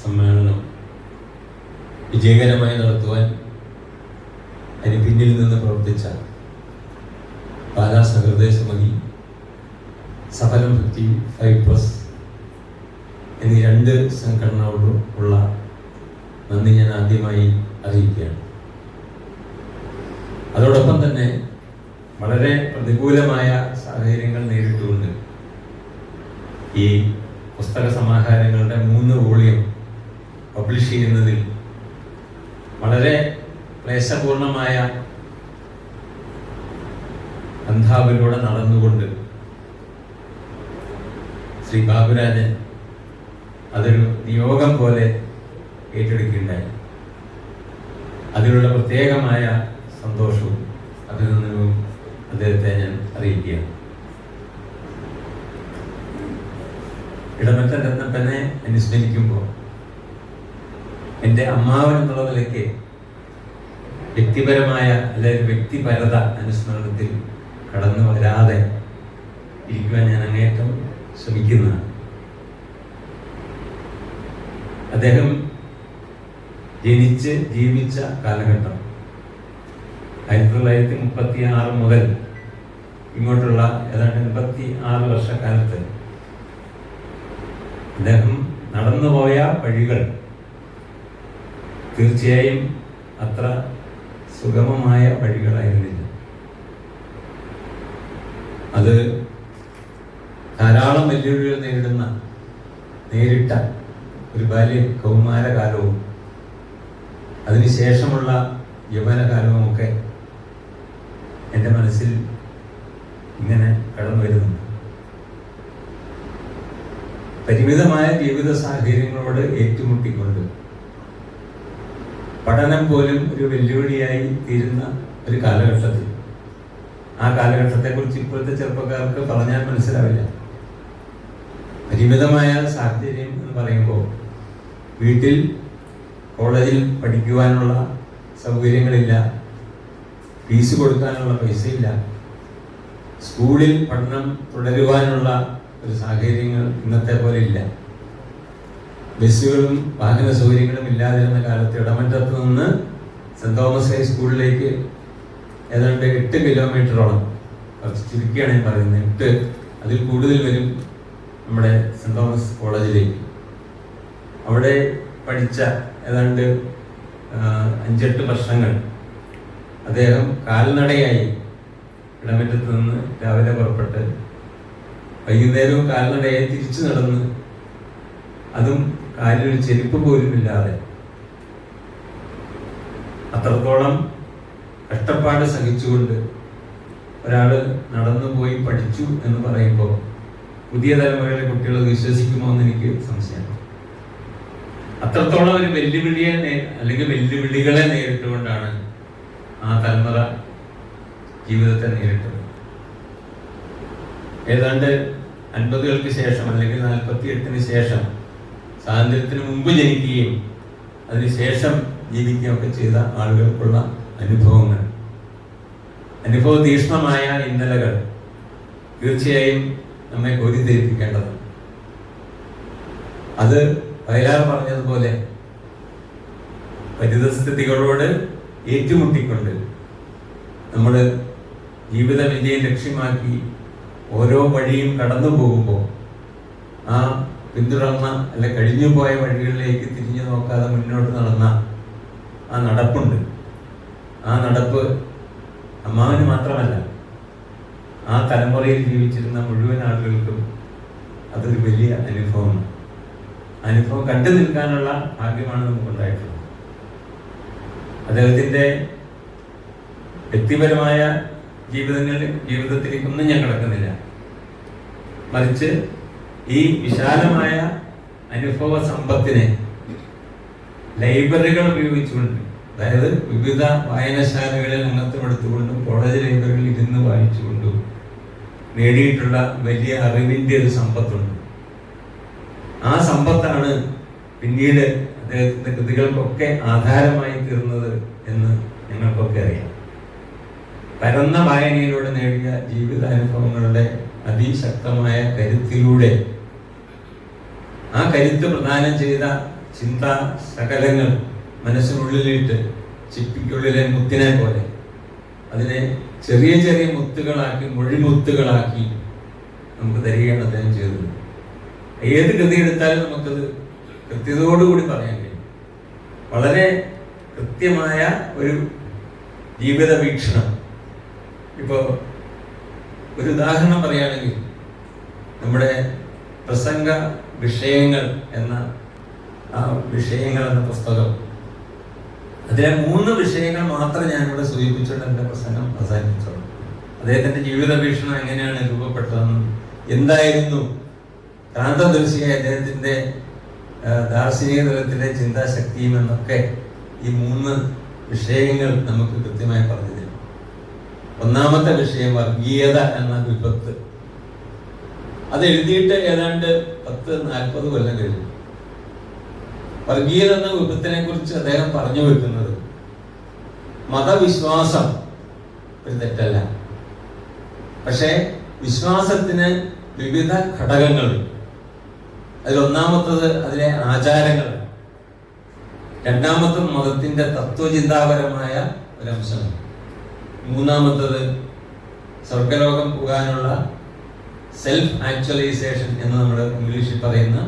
സമ്മേളനം വിജയകരമായി നടത്തുവാൻ അതിന് പിന്നിൽ നിന്ന് പ്രവർത്തിച്ച പാലാ സഹൃദയ സമിതി, സഫലം 55+ എന്നീ 2 സംഘടനകളോടും ഉള്ള നന്ദി ഞാൻ ആദ്യമായി അറിയിക്കുകയാണ്. അതോടൊപ്പം തന്നെ വളരെ പ്രതികൂലമായ സാഹചര്യങ്ങൾ നേരിട്ടുകൊണ്ട് ഈ പുസ്തക സമാഹാരങ്ങളുടെ 3 വോളിയം പബ്ലിഷ് ചെയ്യുന്നതിൽ വളരെ ക്ലേശപൂർണമായ പന്ഥാവിലൂടെ നടന്നുകൊണ്ട് ശ്രീ ബാബുരാജൻ അതൊരു നിയോഗം പോലെ ഏറ്റെടുക്കുകയുണ്ടായി. അതിനുള്ള പ്രത്യേകമായ സന്തോഷവും അഭിനന്ദനവും അദ്ദേഹത്തെ ഞാൻ അറിയിക്കുകയാണ്. ഇടമറ്റ രത്നപ്പനെ അനുസ്മരിക്കുമ്പോൾ എൻ്റെ അമ്മാവൻ എന്നുള്ള നിലയ്ക്ക് വ്യക്തിപരമായ അല്ലെങ്കിൽ വ്യക്തിപരത അനുസ്മരണത്തിൽ കടന്നു വരാതെ ഇരിക്കുവാൻ ഞാൻ അങ്ങേയറ്റം ശ്രമിക്കുന്നതാണ്. അദ്ദേഹം ജനിച്ച് ജീവിച്ച കാലഘട്ടം 1936 മുതൽ ഇങ്ങോട്ടുള്ള ഏതാണ്ട് 86 വർഷക്കാലത്ത് അദ്ദേഹം നടന്നുപോയ വഴികൾ തീർച്ചയായും അത്ര സുഗമമായ വഴികളായിരുന്നില്ല. അത് ധാരാളം വെല്ലുവിളികൾ നേരിട്ട ഒരു ബാല്യ കൗമാരകാലവും അതിനുശേഷമുള്ള യൗവനകാലവുമൊക്കെ എൻ്റെ മനസ്സിൽ ഇങ്ങനെ കടന്നു വരുന്നുണ്ട്. പരിമിതമായ ജീവിത സാഹചര്യങ്ങളോട് ഏറ്റുമുട്ടിക്കൊണ്ട് പഠനം പോലും ഒരു വെല്ലുവിളിയായി തീരുന്ന ഒരു കാലഘട്ടത്തിൽ, ആ കാലഘട്ടത്തെക്കുറിച്ച് ഇപ്പോഴത്തെ ചെറുപ്പക്കാർക്ക് പറഞ്ഞാൽ മനസ്സിലാവില്ല. പരിമിതമായ സാഹചര്യം എന്ന് പറയുമ്പോൾ വീട്ടിൽ കോളേജിൽ പഠിക്കുവാനുള്ള സൗകര്യങ്ങളില്ല, ഫീസ് കൊടുക്കാനുള്ള പൈസയില്ല, സ്കൂളിൽ പഠനം തുടരുവാനുള്ള ഒരു സാഹചര്യങ്ങൾ ഇന്നത്തെ പോലെ ഇല്ല. ബസ്സുകളും വാഹന സൗകര്യങ്ങളും ഇല്ലാതിരുന്ന കാലത്ത് ഇടമറ്റത്ത് നിന്ന് സെന്റ് തോമസ് ഹൈസ്കൂളിലേക്ക് ഏതാണ്ട് 8 കിലോമീറ്ററോളം, കുറച്ച് ചുരുക്കിയാണ് ഞാൻ പറയുന്നത്, 8 അതിൽ കൂടുതൽ വരും നമ്മുടെ സെന്റ് തോമസ് കോളേജിലേക്ക്. അവിടെ പഠിച്ച ഏതാണ്ട് 5-8 വർഷങ്ങൾ അദ്ദേഹം കാൽനടയായി ഇടമറ്റത്ത് നിന്ന് രാവിലെ പുറപ്പെട്ട് വൈകുന്നേരവും കാൽനടയായി തിരിച്ചു നടന്ന്, അതും കാലിലൊരു ചെരുപ്പ് പോലും ഇല്ലാതെ അത്രത്തോളം കഷ്ടപ്പാട് സഹിച്ചുകൊണ്ട് ഒരാൾ നടന്നു പോയി പഠിച്ചു എന്ന് പറയുമ്പോൾ പുതിയ തലമുറയിലെ കുട്ടികൾ വിശ്വസിക്കുമോ എന്ന് എനിക്ക് സംശയമാണ്. അത്രത്തോളം ഒരു വെല്ലുവിളികളെ നേരിട്ടുകൊണ്ടാണ് ആ തലമുറ ജീവിതത്തെ നേരിട്ടത്. ഏതാണ്ട് 50-കൾക്ക് ശേഷം അല്ലെങ്കിൽ 48-ന് ശേഷം, സ്വാതന്ത്ര്യത്തിന് മുമ്പ് ജനിക്കുകയും അതിനുശേഷം ജീവിക്കുകയൊക്കെ ചെയ്ത ആളുകൾക്കുള്ള അനുഭവ തീക്ഷ്ണമായ ഇന്നലകൾ തീർച്ചയായും നമ്മെ കോരിധരിപ്പിക്കേണ്ടതാണ്. അത് വയലാർ പറഞ്ഞതുപോലെ പരിതസ്ഥിതികളോട് ഏറ്റുമുട്ടിക്കൊണ്ട് നമ്മൾ ജീവിത വിജയം ലക്ഷ്യമാക്കി ഓരോ വഴിയും കടന്നു പോകുമ്പോൾ ആ പിന്തുടർന്ന അല്ലെ കഴിഞ്ഞുപോയ വഴികളിലേക്ക് തിരിഞ്ഞു നോക്കാതെ മുന്നോട്ട് നടന്ന ആ നടപ്പുണ്ട്. ആ നടപ്പ് അമ്മാവന് മാത്രമല്ല, ആ തലമുറയിൽ ജീവിച്ചിരുന്ന മുഴുവൻ ആളുകൾക്കും അതൊരു വലിയ അനുഭവമാണ്. അനുഭവം കണ്ടു നിൽക്കാനുള്ള ഭാഗ്യമാണ് നമുക്കുണ്ടായിട്ടുള്ളത്. അദ്ദേഹത്തിൻ്റെ വ്യക്തിപരമായ ജീവിതത്തിലേക്കൊന്നും ഞാൻ കിടക്കുന്നില്ല, മറിച്ച് ഈ വിശാലമായ അനുഭവ സമ്പത്തിനെ ലൈബ്രറികൾ ഉപയോഗിച്ചുകൊണ്ട്, അതായത് വിവിധ വായനശാലകളിൽ അംഗത്വമെടുത്തുകൊണ്ടും കോളേജ് ലൈബ്രറികളിൽ ഇരുന്ന് വായിച്ചുകൊണ്ടും നേടിയിട്ടുള്ള വലിയ അറിവിൻ്റെ ഒരു സമ്പത്തുണ്ട്. ആ സമ്പത്താണ് പിന്നീട് അദ്ദേഹത്തിൻ്റെ കൃതികൾക്കൊക്കെ ആധാരമായി തീർന്നത് എന്ന് ഞങ്ങൾക്കൊക്കെ അറിയാം. പരന്ന വായനയിലൂടെ നേടിയ ജീവിതാനുഭവങ്ങളുടെ അതിശക്തമായ കരുത്തിലൂടെ, ആ കരുത്ത് പ്രദാനം ചെയ്ത ചിന്താ ശകലങ്ങൾ മനസ്സിനുള്ളിലിട്ട് ചിപ്പിക്കുള്ളിലെ മുത്തിനെ പോലെ അതിനെ ചെറിയ ചെറിയ മുത്തുകളാക്കി, മൊഴിമുത്തുകളാക്കി നമുക്ക് തരികയാണ് അദ്ദേഹം ചെയ്തത്. ഏത് കൃതി എടുത്താലും നമുക്കത് കൃത്യതയോടുകൂടി പറയാൻ കഴിയും. വളരെ കൃത്യമായ ഒരു ജീവിത വീക്ഷണം. ഇപ്പോൾ ഒരു ഉദാഹരണം പറയുകയാണെങ്കിൽ, നമ്മുടെ പ്രസംഗ വിഷയങ്ങൾ എന്ന പുസ്തകം, അതിലെ 3 വിഷയങ്ങൾ മാത്രം ഞാനിവിടെ സൂചിപ്പിച്ചുകൊണ്ട് എൻ്റെ പ്രസംഗം അവസാനിപ്പിച്ചോളൂ. അദ്ദേഹത്തിൻ്റെ ജീവിത വീക്ഷണം എങ്ങനെയാണ് രൂപപ്പെട്ടതെന്നും എന്തായിരുന്നു ക്രാന്തദർശിയായ അദ്ദേഹത്തിൻ്റെ ദാർശനിക തലത്തിലെ ചിന്താശക്തിയും എന്നൊക്കെ ഈ 3 വിഷയങ്ങൾ നമുക്ക് കൃത്യമായി പറഞ്ഞു തരും. ഒന്നാമത്തെ വിഷയം വർഗീയത എന്ന വിപത്ത്. അത് എഴുതിയിട്ട് ഏതാണ്ട് 40 കൊല്ലം കഴിഞ്ഞു. വർഗീയത എന്ന വിപത്തിനെ കുറിച്ച് അദ്ദേഹം പറഞ്ഞു വെക്കുന്നത് മതവിശ്വാസം ഒരു തെറ്റല്ല, പക്ഷേ വിശ്വാസത്തിന് വിവിധ ഘടകങ്ങളുണ്ട്. അതിലൊന്നാമത്തത് അതിലെ ആചാരങ്ങളാണ്. രണ്ടാമത്തത് മതത്തിന്റെ തത്വചിന്താപരമായ ഒരംശമാണ്. മൂന്നാമത്തത് സ്വർഗലോകം പോകാനുള്ള സെൽഫ് ആക്ച്വലൈസേഷൻ എന്ന് നമ്മൾ ഇംഗ്ലീഷിൽ പറയുന്ന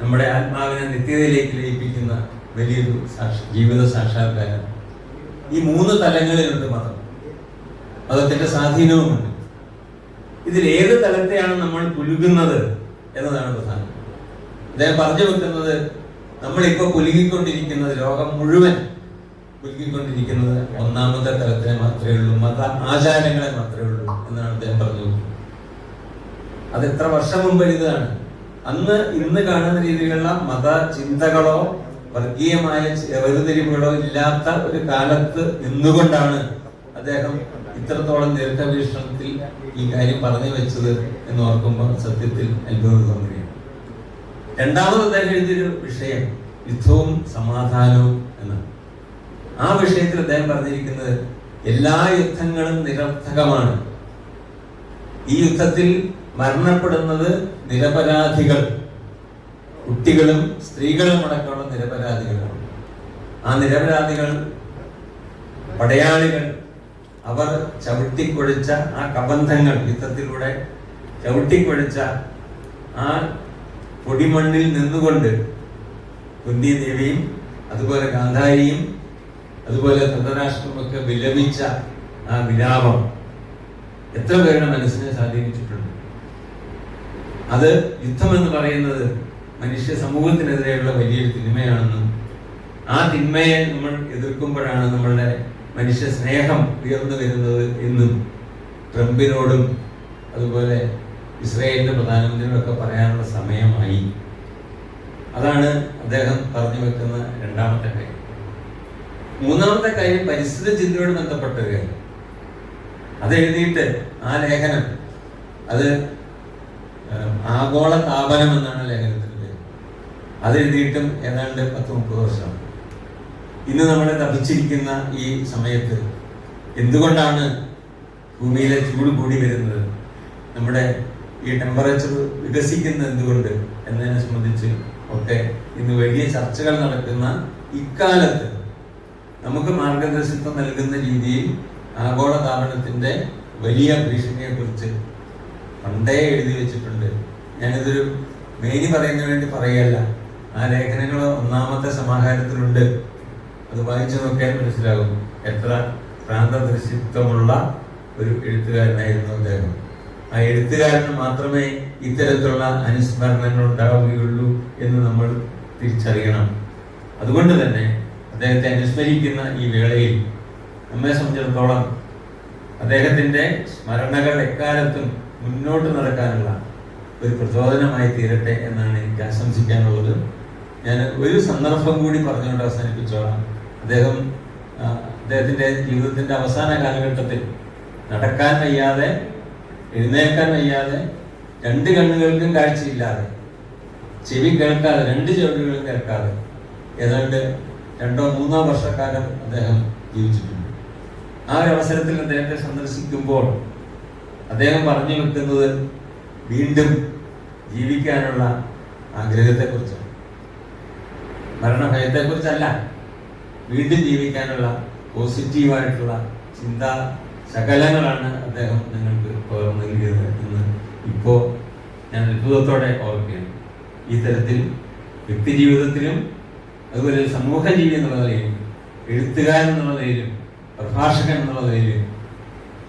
നമ്മുടെ ആത്മാവിനെ നിത്യതയിലേക്ക് ലയിപ്പിക്കുന്ന വലിയൊരു ജീവിത സാക്ഷാത്കാരം. ഈ 3 തലങ്ങളിലുണ്ട് മതത്തിന്റെ സ്വാധീനവുമുണ്ട്. ഇതിലേത് തലത്തെയാണ് നമ്മൾ പുലുകുന്നത് എന്നതാണ് പ്രധാനം. അദ്ദേഹം പറഞ്ഞു വെക്കുന്നത്, നമ്മളിപ്പോൾ പുലുകിക്കൊണ്ടിരിക്കുന്നത്, ലോകം മുഴുവൻ പുലുകിക്കൊണ്ടിരിക്കുന്നത് ഒന്നാമത്തെ തലത്തിനെ മാത്രമേ ഉള്ളൂ, മത ആചാരങ്ങളെ മാത്രമേ ഉള്ളൂ എന്നാണ് അദ്ദേഹം പറഞ്ഞു വെക്കുന്നത്. അത് എത്ര വർഷം മുമ്പ് എഴുതാണ്. ഇന്ന് കാണുന്ന രീതിയിലുള്ള മത ചിന്തകളോ വർഗീയമായ വേർതിരിവുകളോ ഇല്ലാത്ത ഒരു കാലത്ത് നിന്നുകൊണ്ടാണ് അദ്ദേഹം ഇത്രത്തോളം ദീർഘവീക്ഷണത്തിൽ ഈ കാര്യം പറഞ്ഞു വെച്ചത് എന്ന് ഓർക്കുമ്പോൾ സത്യത്തിൽ അത്ഭുതം തോന്നുകയാണ്. രണ്ടാമത് അദ്ദേഹം എഴുതിയൊരു വിഷയം യുദ്ധവും സമാധാനവും എന്നാണ്. ആ വിഷയത്തിൽ അദ്ദേഹം പറഞ്ഞിരിക്കുന്നത് എല്ലാ യുദ്ധങ്ങളും നിരർത്ഥകമാണ്. ഈ യുദ്ധത്തിൽ മരണപ്പെടുന്നത് നിരപരാധികൾ, കുട്ടികളും സ്ത്രീകളും അടക്കമുള്ള നിരപരാധികളാണ്. ആ നിരപരാധികൾ, പടയാളികൾ, അവർ ചവിട്ടിക്കൊഴിച്ച ആ കബന്ധങ്ങൾ, യുദ്ധത്തിലൂടെ ചവിട്ടിക്കൊഴിച്ച ആ പൊടിമണ്ണിൽ നിന്നുകൊണ്ട് കുന്തി ദേവിയും അതുപോലെ ഗാന്ധാരിയും അതുപോലെ ധൃതരാഷ്ട്രമൊക്കെ വിലപിച്ച ആ വിലാപം എത്ര പേരുടെ മനസ്സിനെ സ്വാധീനിച്ചിട്ടുണ്ട്. അത് യുദ്ധമെന്ന് പറയുന്നത് മനുഷ്യ സമൂഹത്തിനെതിരെയുള്ള വലിയൊരു തിന്മയാണെന്നും ആ തിന്മയെ നമ്മൾ എതിർക്കുമ്പോഴാണ് നമ്മളുടെ മനുഷ്യ സ്നേഹം ഉയർന്നു വരുന്നത് എന്നും ട്രംപിനോടും അതുപോലെ ഇസ്രായേലിന്റെ പ്രധാനമന്ത്രിയോടും ഒക്കെ പറയാനുള്ള സമയമായി. അതാണ് അദ്ദേഹം പറഞ്ഞു വെക്കുന്ന രണ്ടാമത്തെ കാര്യം. മൂന്നാമത്തെ കാര്യം പരിസ്ഥിതി ചിന്തയോട് ബന്ധപ്പെട്ട ഒരു കാര്യം. അത് എഴുതിയിട്ട് ആ ലേഖനം, അത് ആഗോള താപനം എന്നാണ് ലേഖനത്തിന്റെ പേര്. അത് എഴുതിയിട്ടും ഏതാണ്ട് 10-30 വർഷമാണ്. ഇന്ന് നമ്മളെ തപിച്ചിരിക്കുന്ന ഈ സമയത്ത് എന്തുകൊണ്ടാണ് ഭൂമിയിലെ ചൂട് കൂടി വരുന്നത്, നമ്മുടെ ഈ ടെമ്പറേച്ചർ വികസിക്കുന്നത് എന്തുകൊണ്ട് എന്നതിനെ സംബന്ധിച്ച് ഒക്കെ ഇന്ന് വലിയ ചർച്ചകൾ നടക്കുന്ന ഇക്കാലത്ത് നമുക്ക് മാർഗദർശിത്വം നൽകുന്ന രീതിയിൽ ആഗോള താപനത്തിന്റെ വലിയ ഭീഷണിയെ കുറിച്ച് പണ്ടേ എഴുതി വെച്ചിട്ടുണ്ട്. ഞാനിതൊരു മേനി പറയുന്നതിന് വേണ്ടി പറയുകയല്ല. ആ ലേഖനങ്ങൾ ഒന്നാമത്തെ സമാഹാരത്തിലുണ്ട്. അത് വായിച്ചു നോക്കിയാൽ മനസ്സിലാകും എത്ര പ്രാന്തദർശിത്വമുള്ള ഒരു എഴുത്തുകാരനായിരുന്നു അദ്ദേഹം. ആ എഴുത്തുകാരന് മാത്രമേ ഇത്തരത്തിലുള്ള അനുസ്മരണങ്ങൾ ഉണ്ടാവുകയുള്ളൂ എന്ന് നമ്മൾ തിരിച്ചറിയണം. അതുകൊണ്ട് തന്നെ അദ്ദേഹത്തെ അനുസ്മരിക്കുന്ന ഈ വേളയിൽ നമ്മെ സംബന്ധിച്ചിടത്തോളം അദ്ദേഹത്തിൻ്റെ സ്മരണകൾ എക്കാലത്തും മുന്നോട്ട് നടക്കാനുള്ള ഒരു പ്രചോദനമായി തീരട്ടെ എന്നാണ് എനിക്ക് ആശംസിക്കാനുള്ളത്. ഞാൻ ഒരു സന്ദർഭം കൂടി പറഞ്ഞുകൊണ്ട് അവസാനിപ്പിച്ചോളാം. അദ്ദേഹത്തിൻ്റെ ജീവിതത്തിൻ്റെ അവസാന കാലഘട്ടത്തിൽ നടക്കാൻ വയ്യാതെ, എഴുന്നേൽക്കാൻ വയ്യാതെ, 2 കണ്ണുകൾക്കും കാഴ്ചയില്ലാതെ, ചെവി കേൾക്കാതെ, 2 ചെവികളും കേൾക്കാതെ ഏതാണ്ട് 2-3 വർഷക്കാലം അദ്ദേഹം ജീവിച്ചിട്ടുണ്ട്. ആ ഒരു അവസരത്തിൽ അദ്ദേഹത്തെ സന്ദർശിക്കുമ്പോൾ അദ്ദേഹം പറഞ്ഞു വെക്കുന്നത് വീണ്ടും ജീവിക്കാനുള്ള ആഗ്രഹത്തെക്കുറിച്ചാണ്. മരണഭയത്തെക്കുറിച്ചല്ല, വീണ്ടും ജീവിക്കാനുള്ള പോസിറ്റീവായിട്ടുള്ള ചിന്താ ശകലങ്ങളാണ് അദ്ദേഹം നിങ്ങൾക്ക് പകർന്നു നൽകിയത് എന്ന് ഇപ്പോൾ ഞാൻ അത്ഭുതത്തോടെ ഓർക്കുകയാണ്. ഈ തരത്തിൽ വ്യക്തി ജീവിതത്തിലും അതുപോലെ സമൂഹ ജീവി എന്നുള്ള നിലയിലും എഴുത്തുകാരൻ എന്നുള്ള നിലയിലും പ്രഭാഷകൻ എന്നുള്ള നിലയിലും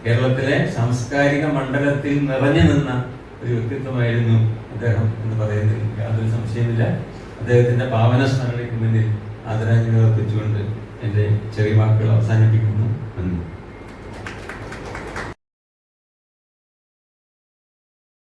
കേരളത്തിലെ സാംസ്കാരിക മണ്ഡലത്തിൽ നിറഞ്ഞു നിന്ന ഒരു വ്യക്തിത്വമായിരുന്നു അദ്ദേഹം എന്ന് പറയുന്നതിൽ യാതൊരു സംശയമില്ല. അദ്ദേഹത്തിന്റെ പാവന സ്മരണയ്ക്ക് മുന്നിൽ ആദരാഞ്ജലി അർപ്പിച്ചുകൊണ്ട് എൻ്റെ ചെറിയ വാക്കുകൾ അവസാനിപ്പിക്കുന്നു. നന്ദി.